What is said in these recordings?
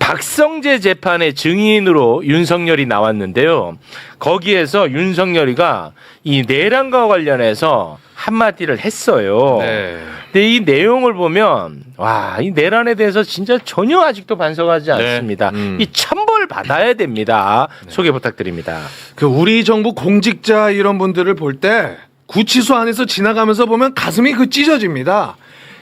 박성재 재판의 증인으로 윤석열이 나왔는데요. 거기에서 윤석열이가 이 내란과 관련해서 한마디를 했어요. 네. 근데 이 내용을 보면 이 내란에 대해서 진짜 전혀 아직도 반성하지 않습니다. 이 천벌 받아야 됩니다. 소개 부탁드립니다. 그 우리 정부 공직자 이런 분들을 볼 때 구치소 안에서 지나가면서 보면 가슴이 찢어집니다.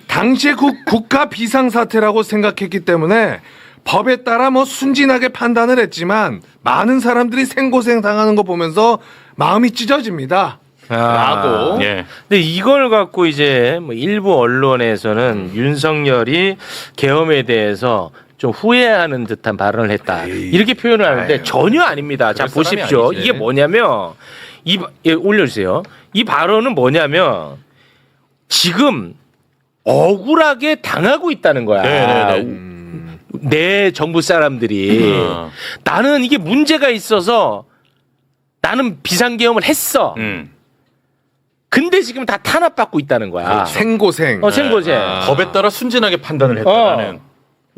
당시에 국가 비상사태라고 생각했기 때문에 법에 따라 순진하게 판단을 했지만 많은 사람들이 생고생 당하는 거 보면서 마음이 찢어집니다. 라고. 예. 근데 이걸 갖고 이제 일부 언론에서는 윤석열이 계엄에 대해서 좀 후회하는 듯한 발언을 했다. 이렇게 표현을 하는데 전혀 아닙니다. 자, 보십시오. 이게 뭐냐면 올려주세요. 이 발언은 뭐냐면 지금 억울하게 당하고 있다는 거야. 내 정부 사람들이 나는 이게 문제가 있어서 나는 비상계엄을 했어. 근데 지금 다 탄압받고 있다는 거야. 생고생. 생고생. 법에 따라 순진하게 판단을 했다는.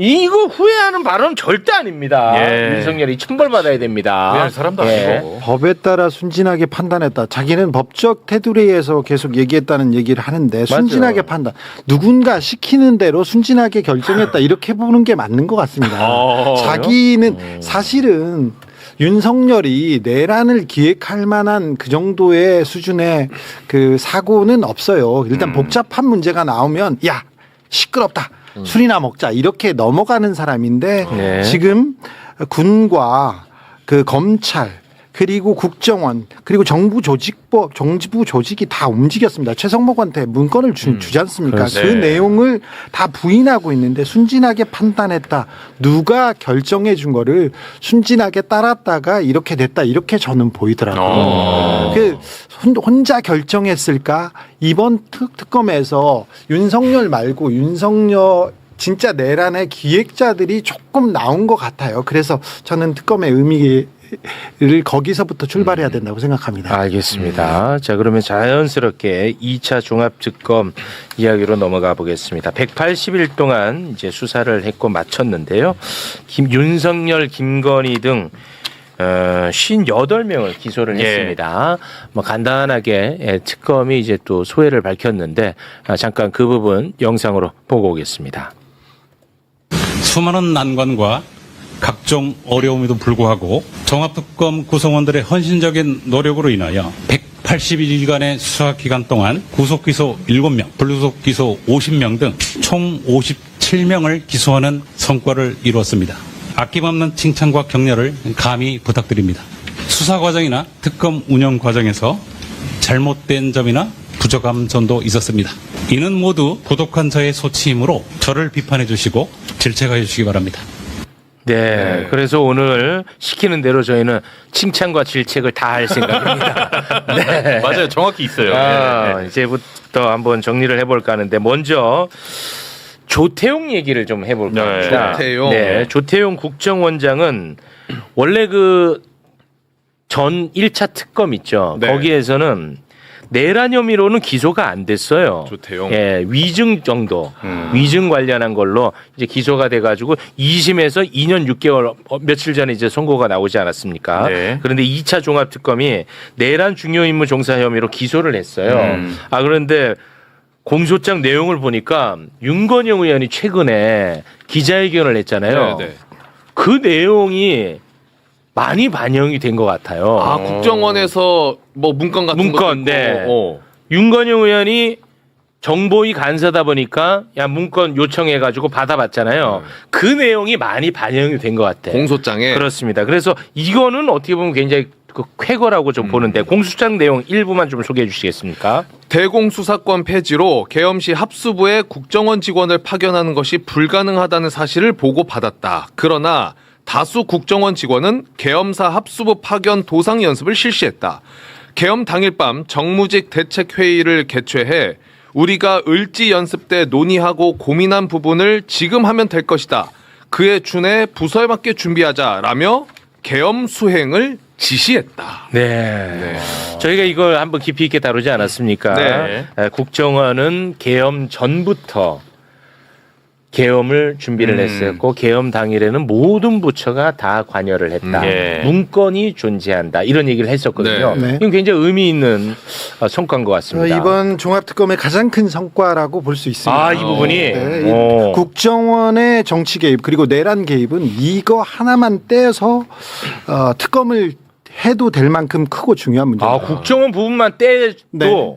이거 후회하는 발언 절대 아닙니다. 윤석열이 천벌받아야 됩니다. 후회할 사람도 아니고. 법에 따라 순진하게 판단했다. 자기는 법적 테두리에서 계속 얘기했다는 얘기를 하는데 순진하게 판단. 누군가 시키는 대로 순진하게 결정했다. 이렇게 보는 게 맞는 것 같습니다. 자기는 사실은 윤석열이 내란을 기획할 만한 그 정도의 수준의 그 사고는 없어요. 일단 복잡한 문제가 나오면 야 시끄럽다. 술이나 먹자 이렇게 넘어가는 사람인데 지금 군과 그 검찰 그리고 국정원 그리고 정부 조직이 다 움직였습니다. 최성목한테 문건을 주지 않습니까? 그 내용을 다 부인하고 있는데 순진하게 판단했다. 누가 결정해 준 거를 순진하게 따랐다가 이렇게 됐다. 이렇게 저는 보이더라고요. 그 혼자 결정했을까? 이번 특검에서 윤석열 말고 윤석열 진짜 내란의 기획자들이 조금 나온 것 같아요. 그래서 저는 특검의 의미를 거기서부터 출발해야 된다고 생각합니다. 알겠습니다. 자, 그러면 자연스럽게 2차 종합특검 이야기로 넘어가 보겠습니다. 180일 동안 이제 수사를 했고 마쳤는데요. 윤석열, 김건희 등 58명을 기소를 했습니다. 간단하게 특검이 이제 또 소회를 밝혔는데 잠깐 그 부분 영상으로 보고 오겠습니다. 수많은 난관과 각종 어려움에도 불구하고 종합특검 구성원들의 헌신적인 노력으로 인하여 180일간의 수사 기간 동안 구속기소 7명, 불구속기소 50명 등 총 57명을 기소하는 성과를 이루었습니다. 아낌없는 칭찬과 격려를 감히 부탁드립니다. 수사 과정이나 특검 운영 과정에서 잘못된 점이나 부족한 점도 있었습니다. 이는 모두 고독한 저의 소치이므로 저를 비판해 주시고 질책해 주시기 바랍니다. 네, 그래서 오늘 시키는 대로 저희는 칭찬과 질책을 다 할 생각입니다. 네. 맞아요. 정확히 있어요. 이제부터 한번 정리를 해볼까 하는데 먼저 조태용 얘기를 좀 해볼까 합니다. 조태용 국정원장은 원래 그 전 1차 특검 있죠. 거기에서는 내란 혐의로는 기소가 안 됐어요. 조태용. 위증 정도, 위증 관련한 걸로 이제 기소가 돼가지고 2심에서 2년 6개월 며칠 전에 이제 선고가 나오지 않았습니까? 그런데 2차 종합특검이 내란 중요 임무 종사 혐의로 기소를 했어요. 그런데 공소장 내용을 보니까 윤건영 의원이 최근에 기자회견을 했잖아요. 그 내용이 많이 반영이 된 것 같아요. 국정원에서 문건 같은 것도 있고. 윤건영 의원이 정보위 간사다 보니까 문건 요청해가지고 받아봤잖아요. 그 내용이 많이 반영이 된 것 같아. 공소장에. 그렇습니다. 그래서 이거는 어떻게 보면 굉장히 쾌거라고 좀 보는데 공소장 내용 일부만 좀 소개해 주시겠습니까? 대공수사권 폐지로 계엄 시 합수부에 국정원 직원을 파견하는 것이 불가능하다는 사실을 보고받았다. 그러나 다수 국정원 직원은 계엄사 합수부 파견 도상 연습을 실시했다. 계엄 당일 밤 정무직 대책회의를 개최해 우리가 을지 연습 때 논의하고 고민한 부분을 지금 하면 될 것이다. 그에 준해 부서에 맞게 준비하자라며 계엄 수행을 지시했다. 저희가 이걸 한번 깊이 있게 다루지 않았습니까? 국정원은 계엄 전부터 계엄을 준비를 했었고 계엄 당일에는 모든 부처가 다 관여를 했다. 예. 문건이 존재한다. 이런 얘기를 했었거든요. 네. 네. 이건 굉장히 의미 있는 성과인 것 같습니다. 이번 종합특검의 가장 큰 성과라고 볼 수 있습니다. 아, 이 부분이 네, 이 오. 국정원의 정치 개입 그리고 내란 개입은 이거 하나만 떼서 특검을 해도 될 만큼 크고 중요한 문제입니다. 국정원 부분만 떼도 네.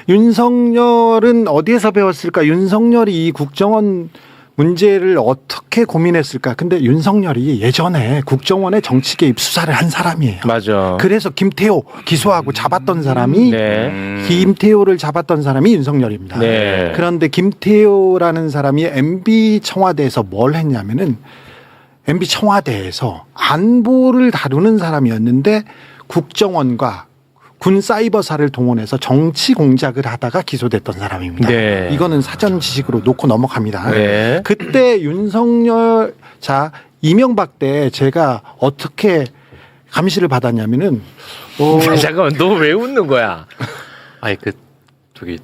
윤석열은 어디에서 배웠을까? 윤석열이 이 국정원 문제를 어떻게 고민했을까? 근데 윤석열이 예전에 국정원의 정치 개입 수사를 한 사람이에요. 맞아. 그래서 김태호 기소하고 잡았던 사람이 네. 김태호를 잡았던 사람이 윤석열입니다. 네. 그런데 김태호라는 사람이 MB 청와대에서 뭘 했냐면은 MB 청와대에서 안보를 다루는 사람이었는데 국정원과 군 사이버사를 동원해서 정치 공작을 하다가 기소됐던 사람입니다. 네. 이거는 사전 지식으로 놓고 넘어갑니다. 네. 그때 윤석열 이명박 때 제가 어떻게 감시를 받았냐면은 잠깐만, 너 왜 웃는 거야? 아니 저기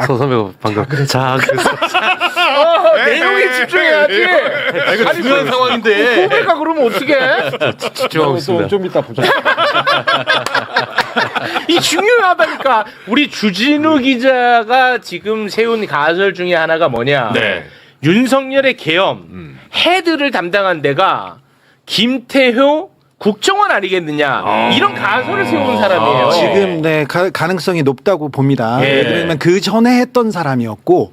서 선배가 방금 내용에 집중해야지. 이거 중요한 상황인데. 후배가 그러면 어떻게? 집중하고 있습니다. 좀 이따 보자. 이 중요하다니까. 우리 주진우 기자가 지금 세운 가설 중에 하나가 뭐냐? 네. 윤석열의 계엄 헤드를 담당한 데가 김태효 국정원 아니겠느냐? 이런 가설을 세운 사람이에요. 지금 네 가능성이 높다고 봅니다. 예. 왜냐면 그 전에 했던 사람이었고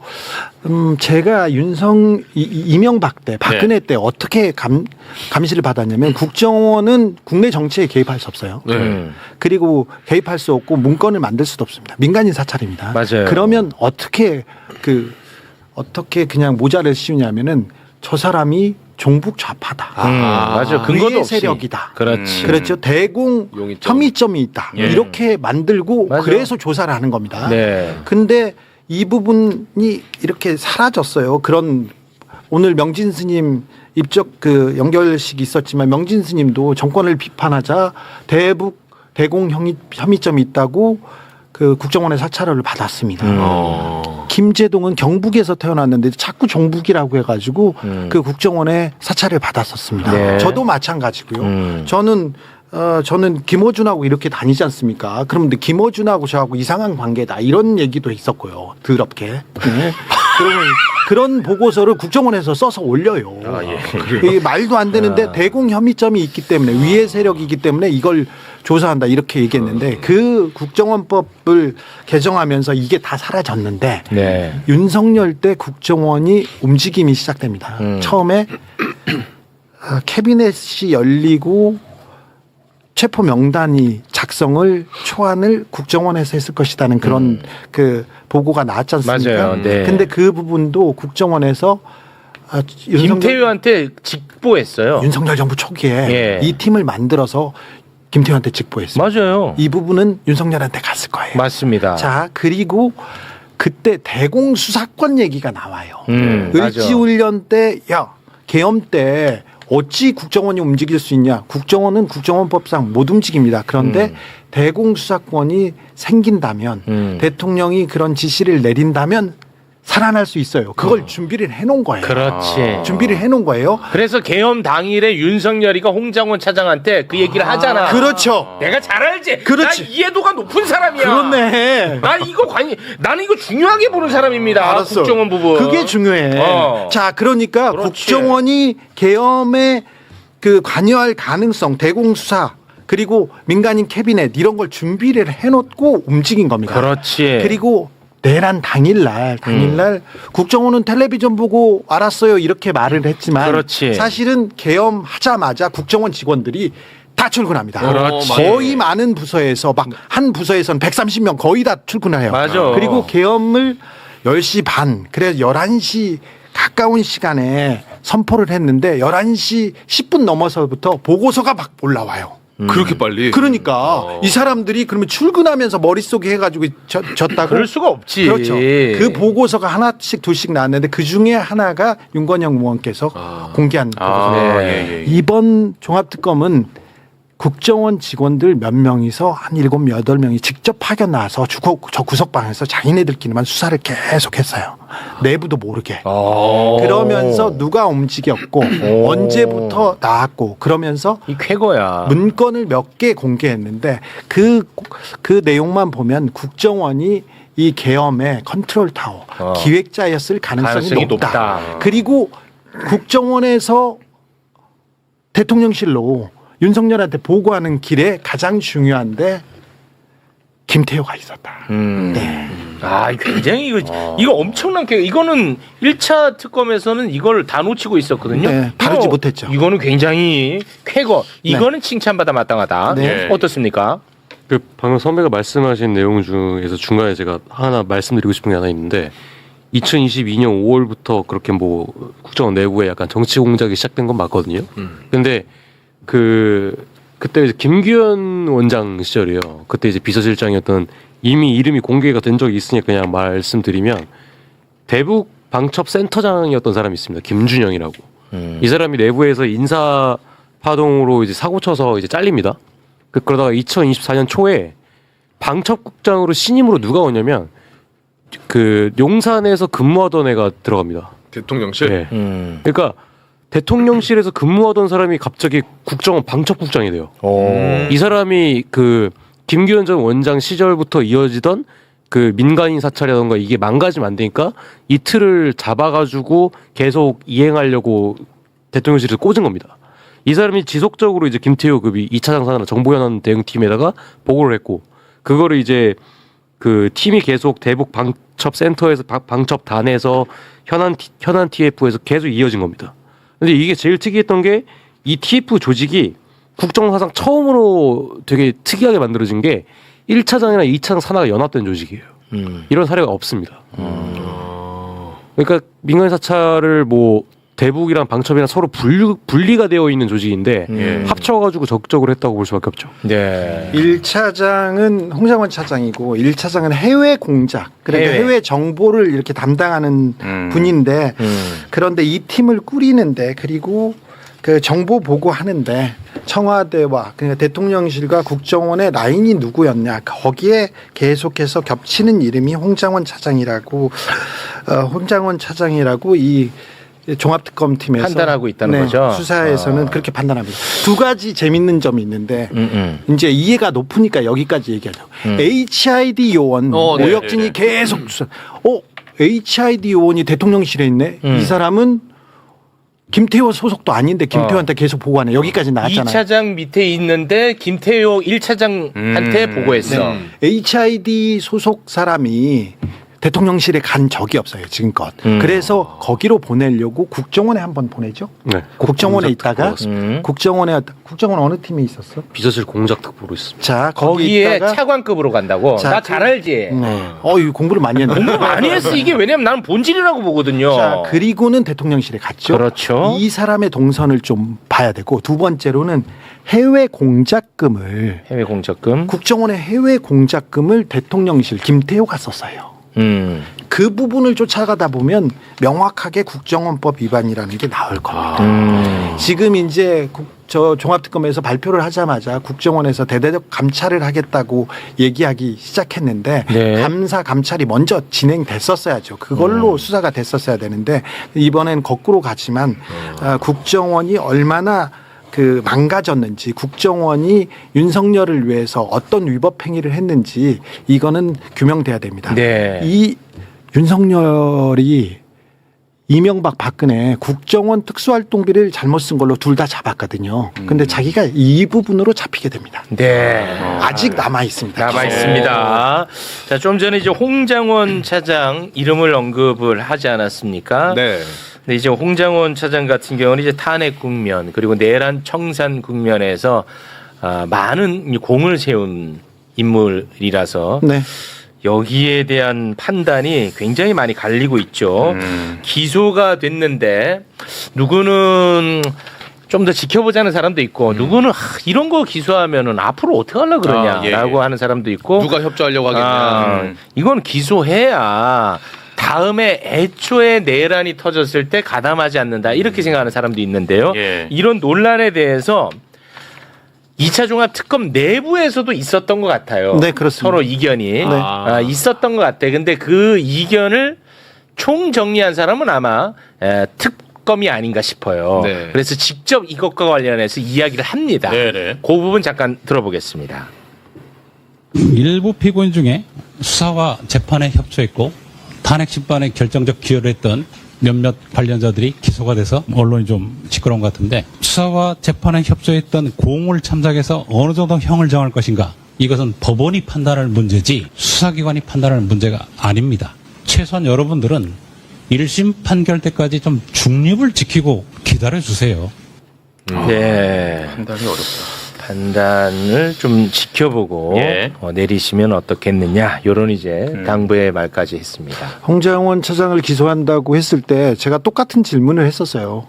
제가 이명박 때 박근혜 때 어떻게 감시를 받았냐면 국정원은 국내 정치에 개입할 수 없어요. 그리고 개입할 수 없고 문건을 만들 수도 없습니다. 민간인 사찰입니다. 맞아요. 그러면 어떻게 그냥 모자를 씌우냐면은 저 사람이 종북 좌파다. 맞아. 근거도 위의 없이. 세력이다. 그렇지. 그렇죠. 대공 혐의점이 있다. 예. 이렇게 만들고 맞아. 그래서 조사를 하는 겁니다. 네. 근데 이 부분이 이렇게 사라졌어요. 그런 오늘 명진 스님 입적 연결식이 있었지만 명진 스님도 정권을 비판하자 대공 혐의점이 있다고 국정원의 사찰을 받았습니다. 김재동은 경북에서 태어났는데 자꾸 종북이라고 해가지고 그 국정원에 사찰을 받았었습니다. 네. 저도 마찬가지고요. 저는 김어준하고 이렇게 다니지 않습니까? 그런데 김어준하고 저하고 이상한 관계다 이런 얘기도 있었고요. 더럽게. 네. 그런 보고서를 국정원에서 써서 올려요. 이게 말도 안 되는데 대공 혐의점이 있기 때문에 위의 세력이기 때문에 이걸 조사한다 이렇게 얘기했는데 그 국정원법을 개정하면서 이게 다 사라졌는데 네. 윤석열 때 국정원이 움직임이 시작됩니다. 처음에 캐비넷이 열리고 체포 명단이 작성을 초안을 국정원에서 했을 것이라는 그런 보고가 나왔지 않습니까? 맞아요. 네. 근데 그 부분도 국정원에서 김태효한테 직보했어요. 윤석열 정부 초기에 예. 이 팀을 만들어서 김태효한테 직보했어요. 맞아요. 이 부분은 윤석열한테 갔을 거예요. 맞습니다. 자, 그리고 그때 대공 수사권 얘기가 나와요. 맞아. 을지훈련 때, 계엄 때 어찌 국정원이 움직일 수 있냐? 국정원은 국정원법상 못 움직입니다. 그런데 대공 수사권이 생긴다면 대통령이 그런 지시를 내린다면 살아날 수 있어요. 그걸 준비를 해놓은 거예요. 그렇지. 준비를 해놓은 거예요. 그래서 계엄 당일에 윤석열이가 홍장원 차장한테 그 얘기를 하잖아. 그렇죠. 내가 잘 알지. 그렇지. 나 이해도가 높은 사람이야. 그렇네. 나는 이거 중요하게 보는 사람입니다. 알았어. 국정원 부분. 그게 중요해. 자, 그러니까 그렇지. 국정원이 계엄에 관여할 가능성, 대공수사 그리고 민간인 캐비넷 이런 걸 준비를 해놓고 움직인 겁니다. 그렇지. 그리고 내란 당일날 국정원은 텔레비전 보고 알았어요 이렇게 말을 했지만 그렇지. 사실은 계엄하자마자 국정원 직원들이 다 출근합니다. 그렇지. 거의 많은 부서에서 막 한 부서에서는 130명 거의 다 출근을 해요. 맞아. 그리고 계엄을 10시 반 그래서 11시 가까운 시간에 선포를 했는데 11시 10분 넘어서부터 보고서가 막 올라와요. 그렇게 빨리? 그러니까 이 사람들이 그러면 출근하면서 머릿속에 해가지고 졌다고? 그럴 수가 없지. 그렇죠. 그 보고서가 하나씩 둘씩 나왔는데 그 중에 하나가 윤건영 의원께서 공개한 보고서. 네. 이번 종합특검은 국정원 직원들 몇 명이서 한 7, 8명이 직접 파견 나와서 저 구석방에서 자기네들끼리만 수사를 계속했어요. 내부도 모르게. 그러면서 누가 움직였고 언제부터 나왔고 그러면서 이 쾌거야. 문건을 몇 개 공개했는데 그 내용만 보면 국정원이 이 계엄의 컨트롤 타워 기획자였을 가능성이 높다. 그리고 국정원에서 대통령실로 윤석열한테 보고하는 길에 가장 중요한데 김태호가 있었다. 네. 아, 굉장히 이거 엄청난 게 이거는 1차 특검에서는 이걸 다 놓치고 있었거든요. 네, 다루지 못했죠. 이거는 굉장히 쾌거. 이거는 칭찬받아 마땅하다. 네. 어떻습니까? 그 방금 선배가 말씀하신 내용 중에서 중간에 제가 하나 말씀드리고 싶은 게 하나 있는데 2022년 5월부터 그렇게 뭐 국정원 내부에 약간 정치 공작이 시작된 건 맞거든요. 근데 그때 이제 김규현 원장 시절이에요. 그때 이제 비서실장이었던 이미 이름이 공개가 된 적이 있으니 그냥 말씀드리면 대북 방첩 센터장이었던 사람이 있습니다. 김준영이라고. 이 사람이 내부에서 인사 파동으로 이제 사고 쳐서 이제 잘립니다. 그러다가 2024년 초에 방첩국장으로 신임으로 누가 오냐면 그 용산에서 근무하던 애가 들어갑니다. 대통령실. 네. 그러니까 대통령실에서 근무하던 사람이 갑자기 국정원 방첩국장이 돼요. 이 사람이 그 김규현 전 원장 시절부터 이어지던 그 민간인 사찰이라던가 이게 망가지면 안 되니까 이 틀을 잡아가지고 계속 이행하려고 대통령실에서 꽂은 겁니다. 이 사람이 지속적으로 이제 김태호 급이 2차 장사나 정보현안 대응팀에다가 보고를 했고 그거를 이제 그 팀이 계속 대북 방첩센터에서 방첩단에서 현안 TF에서 계속 이어진 겁니다. 근데 이게 제일 특이했던 게 이 TF 조직이 국정사상 처음으로 되게 특이하게 만들어진 게 1차장이나 2차장 산하가 연합된 조직이에요. 이런 사례가 없습니다. 그러니까 민간인 사찰을 뭐 대북이랑 방첩이랑 서로 분리가 되어 있는 조직인데 합쳐가지고 적극적으로 했다고 볼 수밖에 없죠. 네. 1차장은 홍장원 차장이고 1차장은 해외 공작 그러니까 해외 정보를 이렇게 담당하는 분인데 그런데 이 팀을 꾸리는데 그리고 그 정보 보고하는데 청와대와 그러니까 대통령실과 국정원의 라인이 누구였냐 거기에 계속해서 겹치는 이름이 홍장원 차장이라고 이 종합특검팀에서 판단하고 있다는 거죠. 수사에서는 그렇게 판단합니다. 두 가지 재밌는 점이 있는데 이제 이해가 높으니까 여기까지 얘기하죠. HID 요원 오혁진이 계속 수사. HID 요원이 대통령실에 있네. 이 사람은 김태호 소속도 아닌데 김태호한테 계속 보고하네. 여기까지 나왔잖아요. 2차장 밑에 있는데 김태호 1차장한테 보고했어. HID 소속 사람이 대통령실에 간 적이 없어요 지금껏. 그래서 거기로 보내려고 국정원에 한번 보내죠. 네. 국정원에 있다가 국정원 어느 팀에 있었어? 비서실 공작특보로 있습니다. 자 거기에 있다가 차관급으로 간다고. 자, 나 잘 알지. 이 공부를 많이 했네. 공부 많이 했어. 이게 왜냐면 나는 본질이라고 보거든요. 자 그리고는 대통령실에 갔죠. 그렇죠. 이 사람의 동선을 좀 봐야 되고 두 번째로는 해외 공작금을 해외 공작금. 국정원의 해외 공작금을 대통령실 김태호가 썼어요. 그 부분을 쫓아가다 보면 명확하게 국정원법 위반이라는 게 나올 겁니다. 지금 이제 저 종합특검에서 발표를 하자마자 국정원에서 대대적 감찰을 하겠다고 얘기하기 시작했는데 감찰이 먼저 진행됐었어야죠. 그걸로 수사가 됐었어야 되는데 이번엔 거꾸로 가지만 국정원이 얼마나 그 망가졌는지 국정원이 윤석열을 위해서 어떤 위법 행위를 했는지 이거는 규명돼야 됩니다. 네. 이 윤석열이 이명박 박근혜 국정원 특수활동비를 잘못 쓴 걸로 둘 다 잡았거든요. 근데 자기가 이 부분으로 잡히게 됩니다. 네. 아직 남아 있습니다. 남아 있습니다. 자, 좀 전에 이제 홍장원 차장 이름을 언급을 하지 않았습니까? 네. 근데 이제 홍장원 차장 같은 경우는 이제 탄핵 국면 그리고 내란 청산 국면에서 많은 공을 세운 인물이라서 네. 여기에 대한 판단이 굉장히 많이 갈리고 있죠. 기소가 됐는데 누구는 좀 더 지켜보자는 사람도 있고 누구는 이런 거 기소하면은 앞으로 어떻게 하려고 그러냐라고 하는 사람도 있고 누가 협조하려고 하겠냐. 이건 기소해야 다음에 애초에 내란이 터졌을 때 가담하지 않는다 이렇게 생각하는 사람도 있는데요. 이런 논란에 대해서 2차 종합 특검 내부에서도 있었던 것 같아요. 네, 그렇습니다. 서로 이견이 네. 있었던 것 같아. 근데 그 이견을 총 정리한 사람은 아마 특검이 아닌가 싶어요. 네. 그래서 직접 이것과 관련해서 이야기를 합니다. 네네. 그 부분 잠깐 들어보겠습니다. 일부 피고인 중에 수사와 재판에 협조했고 탄핵 심판에 결정적 기여를 했던 몇몇 관련자들이 기소가 돼서 언론이 좀 시끄러운 것 같은데 수사와 재판에 협조했던 공을 참작해서 어느 정도 형을 정할 것인가 이것은 법원이 판단할 문제지 수사기관이 판단할 문제가 아닙니다. 최소한 여러분들은 1심 판결 때까지 좀 중립을 지키고 기다려주세요. 네. 판단이 어렵다. 판단을 좀 지켜보고 예. 내리시면 어떻겠느냐 이런 이제 당부의 말까지 했습니다. 홍장원 차장을 기소한다고 했을 때 제가 똑같은 질문을 했었어요.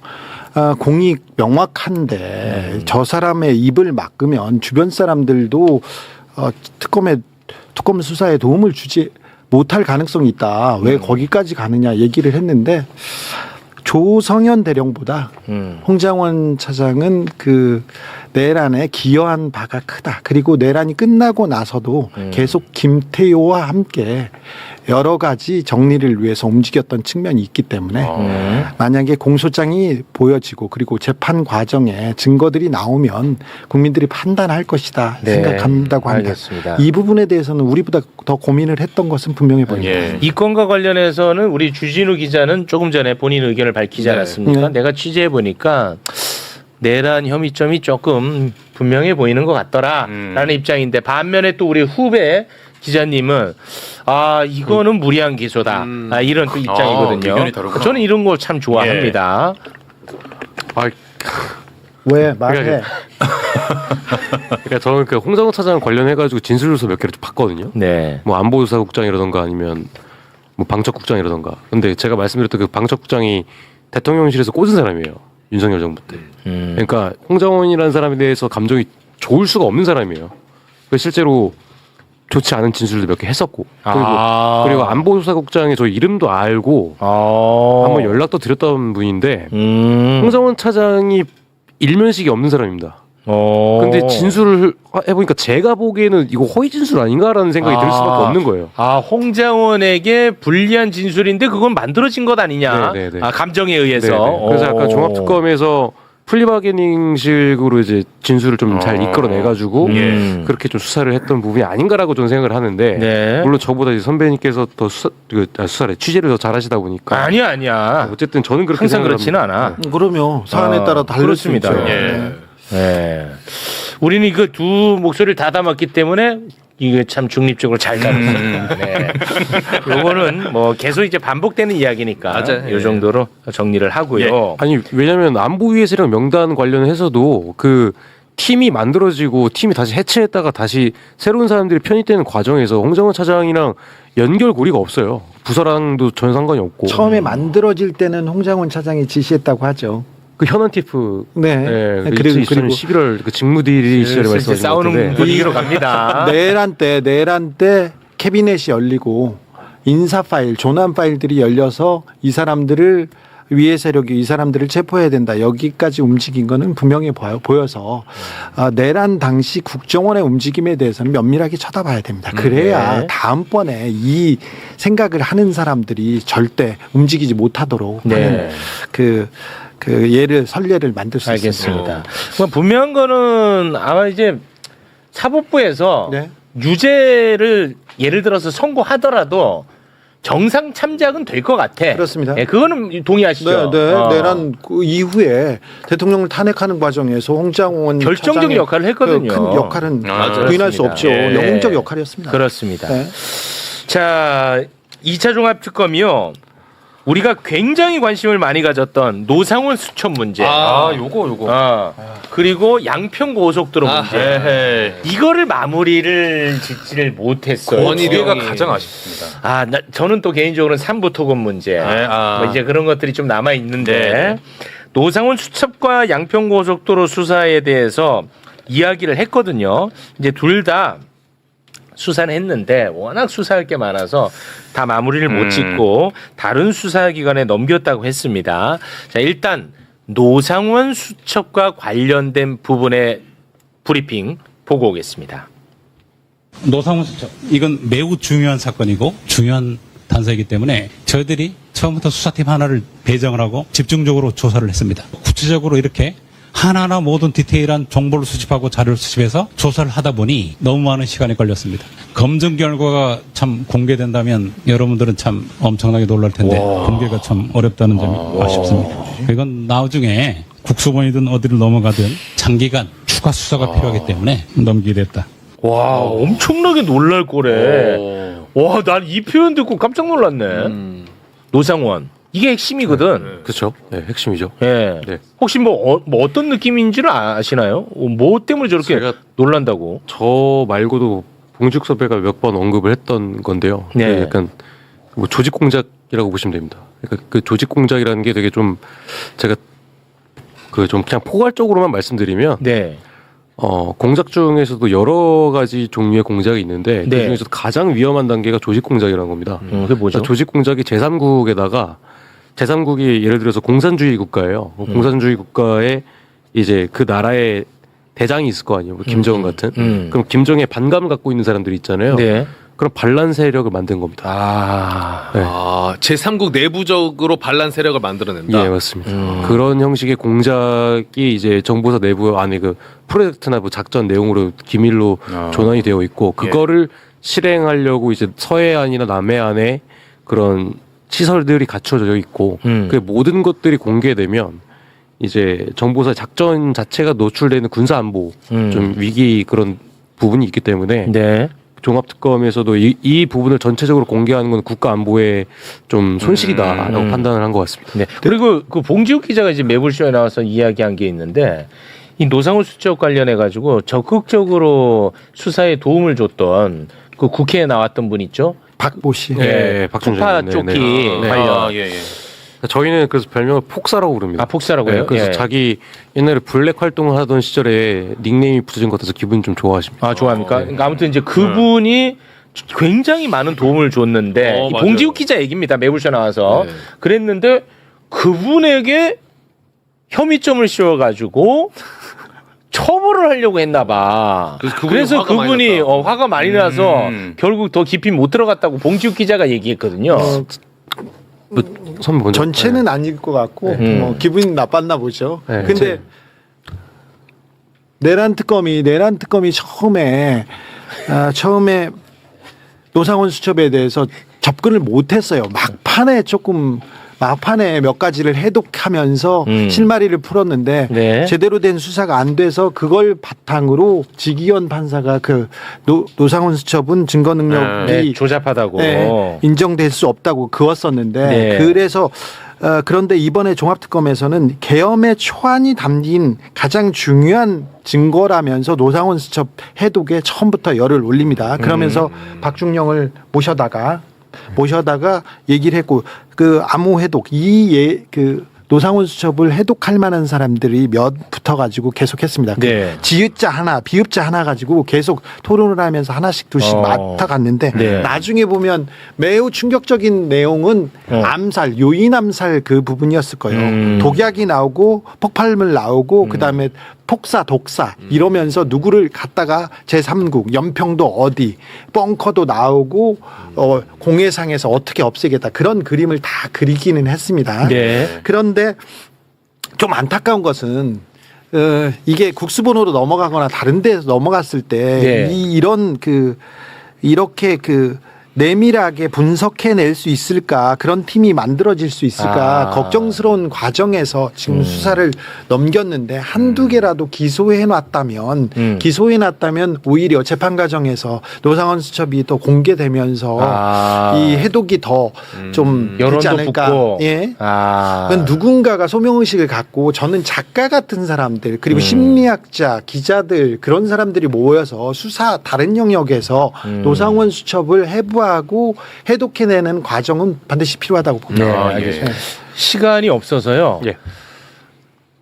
공이 명확한데 저 사람의 입을 막으면 주변 사람들도 특검 수사에 도움을 주지 못할 가능성이 있다. 왜 거기까지 가느냐 얘기를 했는데 조성현 대령보다 홍장원 차장은 그 내란에 기여한 바가 크다. 그리고 내란이 끝나고 나서도 계속 김태효와 함께 여러 가지 정리를 위해서 움직였던 측면이 있기 때문에 만약에 공소장이 보여지고 그리고 재판 과정에 증거들이 나오면 국민들이 판단할 것이다 네, 생각한다고 합니다. 알겠습니다. 이 부분에 대해서는 우리보다 더 고민을 했던 것은 분명해 보입니다. 예. 이 건과 관련해서는 우리 주진우 기자는 조금 전에 본인 의견을 밝히지 네. 않았습니까? 네. 내가 취재해 보니까 내란 혐의점이 조금 분명해 보이는 것 같더라라는 입장인데 반면에 또 우리 후배 기자님은 이거는 무리한 기소다 이런 또 입장이거든요. 의견이 다르구나. 저는 이런 걸 참 좋아합니다. 왜 말해? 그러니까 저는 그 홍장원 차장 관련해가지고 진술조서 몇 개를 좀 봤거든요. 네. 뭐 안보조사국장이라던가 아니면 뭐 방첩국장이라던가. 근데 제가 말씀드렸던 그 방첩국장이 대통령실에서 꽂은 사람이에요. 윤석열 정부 때. 그러니까 홍장원이라는 사람에 대해서 감정이 좋을 수가 없는 사람이에요. 그래서 실제로 좋지 않은 진술도 몇 개 했었고. 그리고 안보조사국장의 저 이름도 알고 한번 연락도 드렸던 분인데 홍장원 차장이 일면식이 없는 사람입니다. 근데 진술을 해보니까 제가 보기에는 이거 허위 진술 아닌가라는 생각이 들 수밖에 없는 거예요. 홍장원에게 불리한 진술인데 그건 만들어진 것 아니냐? 네, 네, 네. 감정에 의해서. 네네. 그래서 약간 종합특검에서 플리바게닝식으로 이제 진술을 좀 잘 이끌어내가지고 그렇게 좀 수사를 했던 부분이 아닌가라고 저는 생각을 하는데 네. 물론 저보다 이제 선배님께서 더 수사를 취재를 더 잘하시다 보니까 아니야. 어쨌든 저는 그렇게 항상 생각을 그렇지는 합니다. 않아. 그러면 사안에 따라 다를 수 그렇습니다. 있죠. 예. 네. 우리는 그 두 목소리를 다 담았기 때문에 이게 참 중립적으로 잘 담았습니다. 네. 요거는 뭐 계속 이제 반복되는 이야기니까 맞아요. 요 정도로 정리를 하고요. 아니 왜냐하면 안보위의 세력 명단 관련해서도 그 팀이 만들어지고 팀이 다시 해체했다가 다시 새로운 사람들이 편입되는 과정에서 홍장원 차장이랑 연결고리가 없어요. 부서랑도 전 상관이 없고. 처음에 만들어질 때는 홍장원 차장이 지시했다고 하죠. 그 현안 TF 네. 그리고 11월 그 직무대리 시절에 이제 말씀하신 싸우는 건데 분위기로 갑니다. 내란 때 캐비넷이 열리고 인사 파일, 조난 파일들이 열려서 이 사람들을 위해 세력이 이 사람들을 체포해야 된다. 여기까지 움직인 거는 분명히 보여서 내란 당시 국정원의 움직임에 대해서는 면밀하게 쳐다봐야 됩니다. 그래야 네. 다음번에 이 생각을 하는 사람들이 절대 움직이지 못하도록 하는 그 선례를 만들 수 있습니다. 알겠습니다. 그럼 분명한 거는 아마 이제 사법부에서 네. 유죄를 예를 들어서 선고하더라도 정상 참작은 될 것 같아. 그렇습니다. 네, 그거는 동의하시죠? 내란 그 이후에 대통령을 탄핵하는 과정에서 홍장원 결정적 차장의 역할을 했거든요. 큰 역할은 맞아요. 부인할 수 없죠. 네. 영웅적 역할이었습니다. 그렇습니다. 네. 자, 2차 종합특검이요. 우리가 굉장히 관심을 많이 가졌던 노상원 수첩 문제. 요거. 그리고 양평 고속도로 문제. 에헤이. 이거를 마무리를 짓지를 못했어요. 권위가 가장 아쉽습니다. 저는 또 개인적으로는 삼부토건 문제. 뭐 이제 그런 것들이 좀 남아 있는데 네. 노상원 수첩과 양평 고속도로 수사에 대해서 이야기를 했거든요. 이제 둘 다 수사는 했는데 워낙 수사할 게 많아서 다 마무리를 못 짓고 다른 수사기관에 넘겼다고 했습니다. 자, 일단 노상원 수첩과 관련된 부분에 브리핑 보고 오겠습니다. 노상훈 수첩 이건 매우 중요한 사건이고 중요한 단서이기 때문에 저희들이 처음부터 수사팀 하나를 배정을 하고 집중적으로 조사를 했습니다. 구체적으로 이렇게 하나하나 모든 디테일한 정보를 수집하고 자료를 수집해서 조사를 하다 보니 너무 많은 시간이 걸렸습니다. 검증 결과가 참 공개된다면 여러분들은 참 엄청나게 놀랄 텐데 공개가 참 어렵다는 점이 아쉽습니다. 이건 나중에 국수본이든 어디를 넘어가든 장기간 추가 수사가 필요하기 때문에 넘기게 됐다. 와, 엄청나게 놀랄 거래. 와, 난 이 표현 듣고 깜짝 놀랐네. 노상원. 이게 핵심이거든. 그렇죠. 네, 핵심이죠. 예. 네. 혹시 뭐 어떤 느낌인지를 아시나요? 뭐 때문에 저렇게 제가- 놀란다고? 저 말고도 봉지욱 선배가 몇 번 언급을 했던 건데요. 네. 그 약간 뭐 조직 공작이라고 보시면 됩니다. 그러니까 그 조직 공작이라는 게 되게 좀 제가 그 좀 그냥 포괄적으로만 말씀드리면 네. 공작 중에서도 여러 가지 종류의 공작이 있는데 네. 그 중에서 가장 위험한 단계가 조직 공작이라는 겁니다. 그게 뭐죠? 그러니까 조직 공작이 제3국에다가 제3국이 예를 들어서 공산주의 국가예요. 공산주의 국가에 이제 그 나라의 대장이 있을 거 아니에요. 뭐 김정은 같은. 그럼 김정은에 반감을 갖고 있는 사람들이 있잖아요. 네. 그럼 반란 세력을 만든 겁니다. 아. 네. 제3국 내부적으로 반란 세력을 만들어낸다. 예, 맞습니다. 그런 형식의 공작이 이제 정보사 내부 안에 그 프로젝트나 뭐 작전 내용으로 기밀로 전환이 되어 있고 그거를 실행하려고 이제 서해안이나 남해안에 그런 시설들이 갖춰져 있고 그 모든 것들이 공개되면 이제 정보사 작전 자체가 노출되는 군사 안보 좀 위기 그런 부분이 있기 때문에 네. 종합특검에서도 이 부분을 전체적으로 공개하는 건 국가 안보에 좀 손실이다라고 판단을 한 것 같습니다. 네. 그리고 그 봉지욱 기자가 이제 매불쇼에 나와서 이야기한 게 있는데 이 노상훈 수첩 관련해 가지고 적극적으로 수사에 도움을 줬던 그 국회에 나왔던 분 있죠? 박보 씨. 네, 박준준. 폭파 네, 쫓기 네. 관련. 예. 저희는 그래서 별명을 폭사라고 부릅니다. 아, 폭사라고요? 네, 그래서 예. 자기 옛날에 블랙 활동을 하던 시절에 닉네임이 붙여진 것 같아서 기분 좀 좋아하십니다. 아, 좋아합니까? 그러니까 아무튼 이제 그분이 굉장히 많은 도움을 줬는데 이 맞아요. 봉지욱 기자 얘기입니다. 매불쇼 나와서 네. 그랬는데 그분에게 혐의점을 씌워가지고 처벌을 하려고 했나 봐. 그래서 그분이 화가 많이 그분이 났다. 화가 많이 나서 결국 더 깊이 못 들어갔다고 봉지욱 기자가 얘기했거든요. 선배 먼저. 전체는 아닐 것 같고 뭐 기분이 나빴나 보죠. 네. 근데 내란 특검이 처음에 노상원 수첩에 대해서 접근을 못했어요. 막판에 몇 가지를 해독하면서 실마리를 풀었는데 네. 제대로 된 수사가 안 돼서 그걸 바탕으로 지기현 판사가 그 노상원 수첩은 증거 능력이 네, 조잡하다고. 네, 인정될 수 없다고 그었었는데 네. 그래서 그런데 이번에 종합특검에서는 계엄의 초안이 담긴 가장 중요한 증거라면서 노상원 수첩 해독에 처음부터 열을 올립니다. 그러면서 박중령을 모셔다가 얘기를 했고 그 암호 해독 그 노상원 수첩을 해독할 만한 사람들이 몇 붙어가지고 계속했습니다. 네. 지읒자 하나, 비읍자 하나 가지고 계속 토론을 하면서 하나씩 둘씩 맡아갔는데 네. 나중에 보면 매우 충격적인 내용은 암살, 요인 암살 그 부분이었을 거예요. 독약이 나오고 폭발물 나오고 그다음에 폭사, 독사 이러면서 누구를 갖다가 제3국, 연평도 어디, 벙커도 나오고 공해상에서 어떻게 없애겠다 그런 그림을 다 그리기는 했습니다. 네. 그런데 좀 안타까운 것은 이게 국수본으로 넘어가거나 다른 데서 넘어갔을 때 네. 이렇게 내밀하게 분석해낼 수 있을까 그런 팀이 만들어질 수 있을까 걱정스러운 과정에서 지금 수사를 넘겼는데 한두 개라도 기소해놨다면 오히려 재판 과정에서 노상원 수첩이 더 공개되면서 이 해독이 더 좀 되지 여론도 않을까. 붙고. 예. 그건 누군가가 소명의식을 갖고 저는 작가 같은 사람들 그리고 심리학자 기자들 그런 사람들이 모여서 수사 다른 영역에서 노상원 수첩을 해부하고 해독해내는 과정은 반드시 필요하다고 봅니다. 네, 알겠습니다. 시간이 없어서요. 예.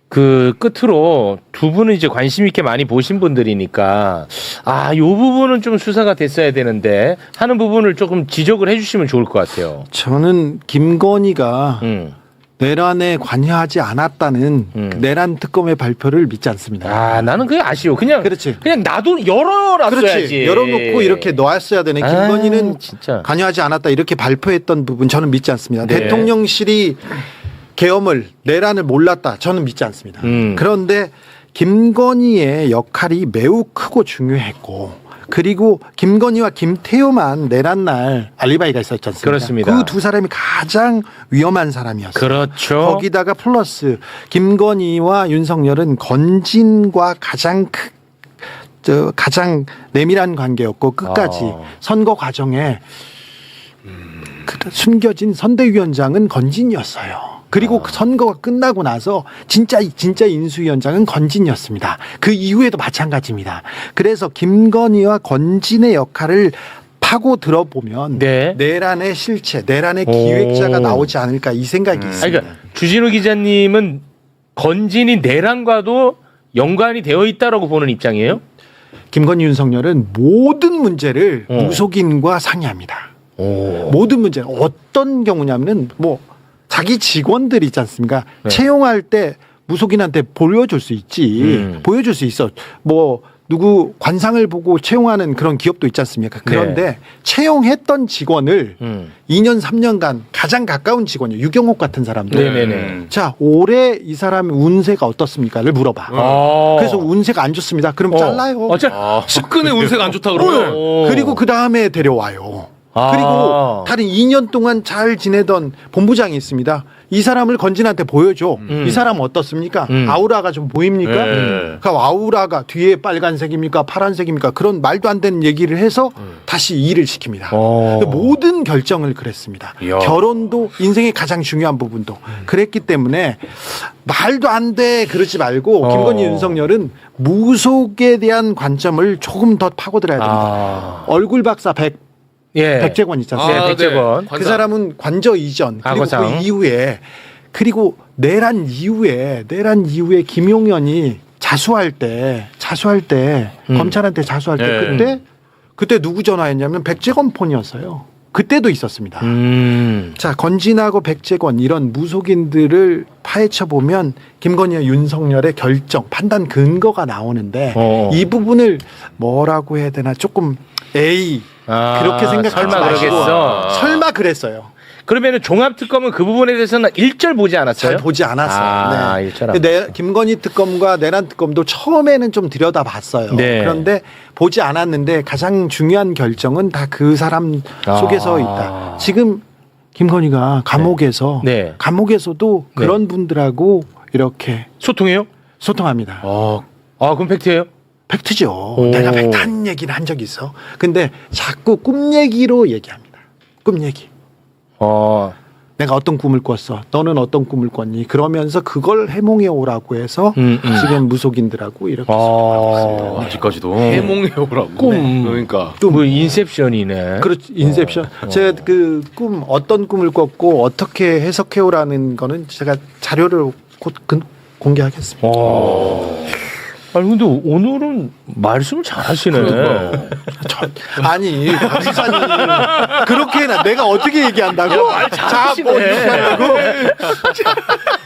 그 끝으로 두 분은 이제 관심 있게 많이 보신 분들이니까 요 부분은 좀 수사가 됐어야 되는데 하는 부분을 조금 지적을 해주시면 좋을 것 같아요. 저는 김건희가 내란에 관여하지 않았다는 그 내란 특검의 발표를 믿지 않습니다. 아, 나는 그게 아쉬워. 그냥 그렇지. 그냥 나도 열어놨어야지. 그렇지. 열어놓고 이렇게 놓았어야 되네. 아, 김건희는 진짜. 관여하지 않았다 이렇게 발표했던 부분 저는 믿지 않습니다. 네. 대통령실이 계엄을 내란을 몰랐다 저는 믿지 않습니다. 그런데 김건희의 역할이 매우 크고 중요했고 그리고 김건희와 김태호만 내란 날 알리바이가 있었지 않습니까? 그렇습니다. 그 두 사람이 가장 위험한 사람이었어요. 그렇죠. 거기다가 플러스 김건희와 윤석열은 건진과 가장 내밀한 관계였고 끝까지 선거 과정에 숨겨진 선대위원장은 건진이었어요. 그리고 그 선거가 끝나고 나서 진짜 인수위원장은 건진이었습니다. 그 이후에도 마찬가지입니다. 그래서 김건희와 건진의 역할을 파고 들어보면 네. 내란의 실체, 내란의 기획자가 나오지 않을까 이 생각이 아니, 있습니다. 그러니까 주진우 기자님은 건진이 내란과도 연관이 되어 있다라고 보는 입장이에요? 김건희 윤석열은 모든 문제를 무속인과 상의합니다. 모든 문제 어떤 경우냐면은 뭐 자기 직원들 있지 않습니까? 네. 채용할 때 무속인한테 보여줄 수 있지. 보여줄 수 있어. 뭐 누구 관상을 보고 채용하는 그런 기업도 있지 않습니까? 그런데 네. 채용했던 직원을 2년 3년간 가장 가까운 직원이요. 유경옥 같은 사람들. 네네네. 자, 올해 이 사람 운세가 어떻습니까?를 물어봐. 그래서 운세가 안 좋습니다. 그럼 잘라요. 측근의 운세가 안 좋다 그러면 그리고 그 다음에 데려와요. 아. 그리고 다른 2년 동안 잘 지내던 본부장이 있습니다. 이 사람을 건진한테 보여줘. 이 사람은 어떻습니까? 아우라가 좀 보입니까? 그 아우라가 뒤에 빨간색입니까? 파란색입니까? 그런 말도 안 되는 얘기를 해서 다시 일을 시킵니다. 모든 결정을 그랬습니다. 결혼도 인생의 가장 중요한 부분도 그랬기 때문에 말도 안 돼 그러지 말고 김건희 윤석열은 무속에 대한 관점을 조금 더 파고들어야 됩니다. 얼굴 박사 백재권 있잖아요. 네, 백재권. 그 사람은 관저 이전 그리고 과거상. 그 이후에 그리고 내란 이후에 김용현이 자수할 때 검찰한테 자수할 때 그때 누구 전화했냐면 백재권 폰이었어요. 그때도 있었습니다. 자, 건진하고 백재권 이런 무속인들을 파헤쳐 보면 김건희와 윤석열의 결정, 판단 근거가 나오는데 이 부분을 뭐라고 해야 되나 조금 그렇게 생각하지 설마 마시고 그러겠어. 설마 그랬어요. 그러면은 종합특검은 그 부분에 대해서는 일절 보지 않았어요? 잘 보지 않았어요. 일절 안 김건희 특검과 내란 특검도 처음에는 좀 들여다봤어요. 네. 그런데 보지 않았는데 가장 중요한 결정은 다 그 사람 속에서 있다. 지금 김건희가 감옥에서 네. 감옥에서도 네. 그런 분들하고 이렇게 소통해요? 소통합니다. 그럼 팩트예요? 팩트죠. 내가 팩트한 얘기를 한 적이 있어. 근데 자꾸 꿈 얘기로 얘기합니다. 꿈 얘기. 내가 어떤 꿈을 꿨어. 너는 어떤 꿈을 꿨니? 그러면서 그걸 해몽해 오라고 해서 지금 무속인들하고 이렇게 아직까지도 해몽해 오라고. 그러니까 뭐 인셉션이네. 그렇지. 인셉션. 제가 그 꿈 어떤 꿈을 꿨고 어떻게 해석해 오라는 거는 제가 자료를 곧 공개하겠습니다. 아니 근데 오늘은 말씀을 잘하시네. 아니 박지사님 그렇게 해놔. 내가 어떻게 얘기한다고? 말 잘하시네.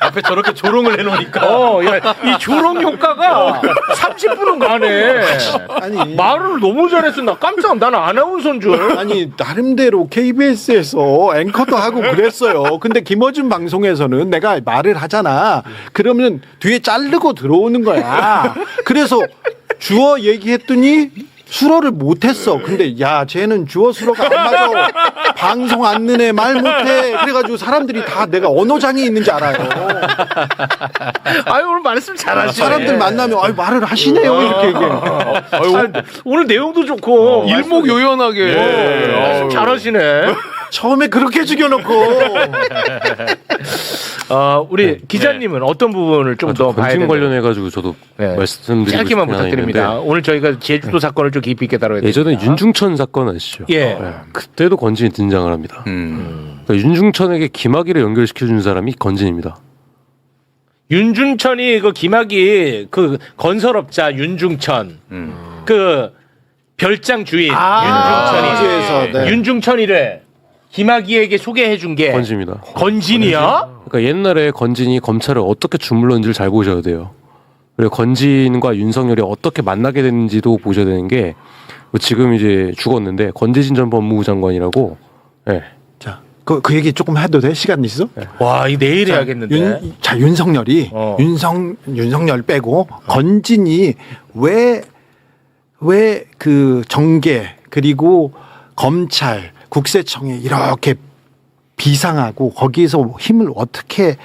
앞에 저렇게 조롱을 해놓으니까 이 조롱 효과가 30분은 가네. 아니 말을 너무 잘했어. 나 깜짝. 나는 아나운서인 줄. 아니 나름대로 KBS에서 앵커도 하고 그랬어요. 근데 김어준 방송에서는 내가 말을 하잖아. 그러면 뒤에 자르고 들어오는 거야. 그래서 주어 얘기했더니 수어를 못했어. 근데 야 쟤는 주어 수어가 안 맞아. 방송 안 느네 말 못해. 그래가지고 사람들이 다 내가 언어장애 있는지 알아요. 아유 오늘 말씀 잘하시네. 사람들 만나면 말을 하시네요 이렇게 얘기해. 오늘 내용도 좋고 일목요연하게 말씀 잘하시네. 처음에 그렇게 죽여놓고 우리 기자님은 어떤 부분을 좀 더 봐야 건진 되나요? 관련해 가지고 저도 말씀드리고 짧게만 싶은 하나 부탁드립니다. 있는데 오늘 저희가 제주도 사건을 좀 깊이 있게 다뤄야 됩니다. 예전에 윤중천 사건 아시죠? 예. 그때도 건진이 등장을 합니다. 그러니까 윤중천에게 김학의를 연결시켜준 사람이 건진입니다. 윤중천이 그 김학의 그 건설업자 윤중천 그 별장 주인 윤중천이 제주에서, 네. 윤중천이래. 김학의에게 소개해준 게 건진입니다. 건진이야? 그러니까 옛날에 건진이 검찰을 어떻게 주물렀는지를 잘 보셔야 돼요. 그리고 건진과 윤석열이 어떻게 만나게 됐는지도 보셔야 되는 게 지금 이제 죽었는데 권재진 전 법무부 장관이라고. 예. 자, 그 얘기 조금 해도 돼? 시간 있어? 와, 이 내일 해야겠는데. 윤석열이 윤석열 빼고 건진이 왜 그 정계 그리고 검찰 국세청에 이렇게 비상하고 거기에서 힘을 어떻게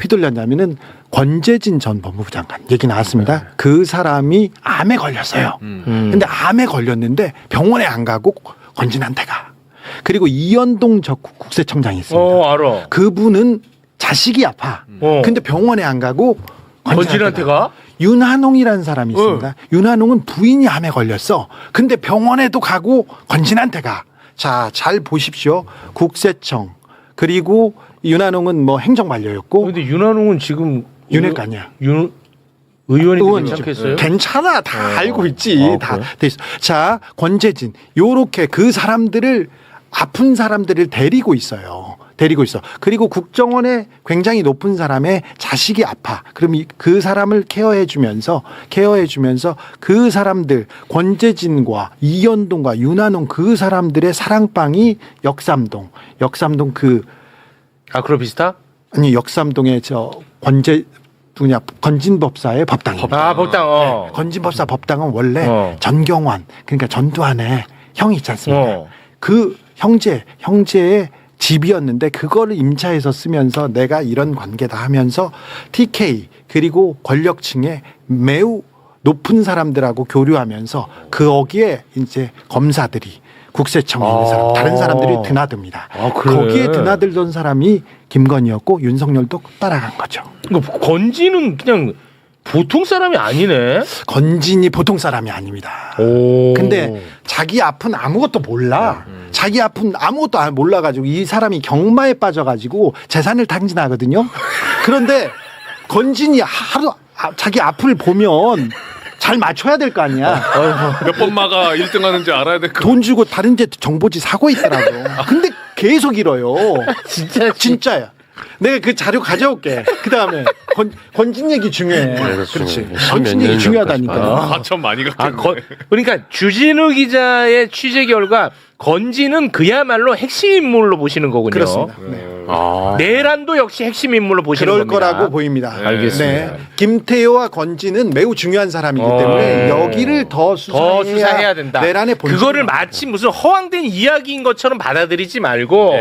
휘둘렸냐면은 권재진 전 법무부 장관 얘기 나왔습니다. 그 사람이 암에 걸렸어요. 근데 암에 걸렸는데 병원에 안 가고 권진한테 가. 그리고 이현동 전 국세청장이 있습니다. 알아. 그분은 자식이 아파. 근데 병원에 안 가고 건진한테 가? 윤한홍이라는 사람이 있습니다. 윤한홍은 부인이 암에 걸렸어. 근데 병원에도 가고 권진한테 가. 자, 잘 보십시오. 국세청 그리고 윤한홍은 뭐 행정관료였고. 근데 윤한홍은 지금 윤핵관이야. 의원이 의원이죠. 괜찮겠어요? 괜찮아. 다 알고 있지. 다 그래? 돼 있어. 자, 권재진 요렇게 그 사람들을 아픈 사람들을 데리고 있어요. 데리고 있어. 그리고 국정원에 굉장히 높은 사람의 자식이 아파. 그럼 그 사람을 케어해 주면서 그 사람들 권재진과 이현동과 윤한홍 그 사람들의 사랑방이 역삼동 그 아크로비스타? 아니 역삼동의 건진법사의 법당입니다. 법당. 건진법사 법당은 원래 어. 전경환 그러니까 전두환의 형이 있지 않습니까? 어. 그 형제의 집이었는데 그거를 임차해서 쓰면서 내가 이런 관계다 하면서 TK 그리고 권력층에 매우 높은 사람들하고 교류하면서 거기에 이제 검사들이 국세청에 있는 사람 다른 사람들이 드나듭니다. 그래. 거기에 드나들던 사람이 김건희였고 윤석열도 따라간 거죠. 그러니까 건진은 그냥 보통 사람이 아니네. 건진이 보통 사람이 아닙니다. 오. 근데 자기 앞은 아무것도 몰라. 자기 앞은 아무것도 몰라가지고 이 사람이 경마에 빠져가지고 재산을 탕진하거든요. 그런데 건진이 하루 자기 앞을 보면 잘 맞춰야 될 거 아니야. 몇 번 마가 1등 하는지 알아야 될 거. 돈 주고 다른 데 정보지 사고 있더라고. 근데 계속 잃어요. 진짜야. 내가 그 자료 가져올게. 그 다음에 건진 얘기 중요해. 그렇지. 건진 얘기 중요하다니까. 과천 많이 갔겠네. 그러니까 주진우 기자의 취재 결과 건진은 그야말로 핵심 인물로 보시는 거군요. 그렇습니다. 네. 내란도 역시 핵심 인물로 보시는 그럴 겁니다. 거라고 보입니다. 알겠습니다. 네. 김태효와 건진은 매우 중요한 사람이기 때문에 여기를 더 수사해야 된다. 내란의 본질. 그거를 마치 무슨 허황된 이야기인 것처럼 받아들이지 말고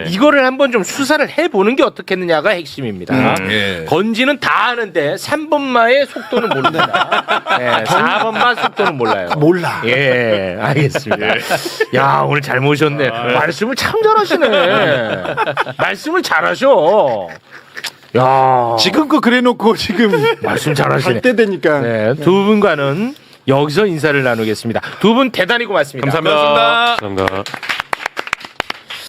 이거를 한번 좀 수사를 해보는 게 어떻겠느냐가 핵심입니다. 예. 건진은 다 아는데 3번마의 속도는 모른다. 네, 4번마 속도는 몰라요. 몰라. 예, 알겠습니다. 야, 오늘 잘 모셨네. 말씀을 참 잘하시네. 말씀을 잘하셔. 야, 지금껏 그래놓고 지금 말씀 잘하시네. 갈 때 되니까. 네, 두 분과는 여기서 인사를 나누겠습니다. 두 분 대단히 고맙습니다. 감사합니다. 감사합니다.